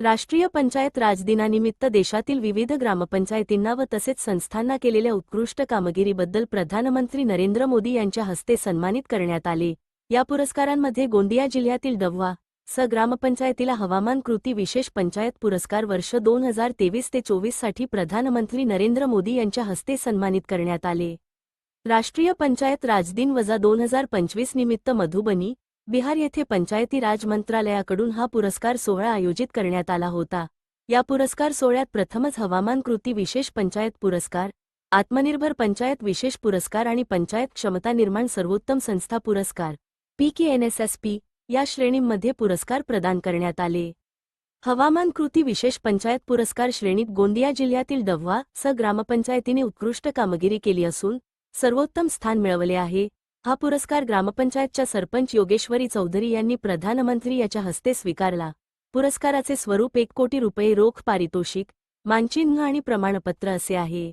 राष्ट्रीय पंचायत राज दिनानिमित्त देशातील विविध ग्रामपंचायतींना व तसेच संस्थांना केलेल्या उत्कृष्ट कामगिरीबद्दल प्रधानमंत्री नरेंद्र मोदी यांच्या हस्ते सन्मानित करण्यात आले। या पुरस्कारांमध्ये गोंदिया जिल्ह्यातील डव्वा स ग्रामपंचायतीला हवामान कृती विशेष पंचायत पुरस्कार वर्ष 2023 ते 24 साठी प्रधानमंत्री नरेंद्र मोदी यांच्या हस्ते सन्मानित करण्यात आले। राष्ट्रीय पंचायत राज दिन वजा 2025 निमित्त मधुबनी बिहार येथे पंचायती राज मंत्रालयाकडून हा पुरस्कार सोहळा आयोजित करण्यात आला होता। या पुरस्कार सोहळ्यात प्रथमच हवामान कृती विशेष पंचायत पुरस्कार, आत्मनिर्भर पंचायत विशेष पुरस्कार आणि पंचायत क्षमता निर्माण सर्वोत्तम संस्था पुरस्कार PKNSSP या श्रेणींमध्ये पुरस्कार प्रदान करण्यात आले। हवामान कृती विशेष पंचायत पुरस्कार श्रेणीत गोंदिया जिल्ह्यातील डव्वा स ग्रामपंचायतीने उत्कृष्ट कामगिरी केली असून सर्वोत्तम स्थान मिळवले आहे। हा पुरस्कार ग्रामपंचायतच्या सरपंच योगेश्वरी चौधरी यांनी प्रधानमंत्री याच्या हस्ते स्वीकारला। पुरस्काराचे स्वरूप 1 कोटी रुपये रोख पारितोषिक, मानचिन्ह आणि प्रमाणपत्र असे आहे।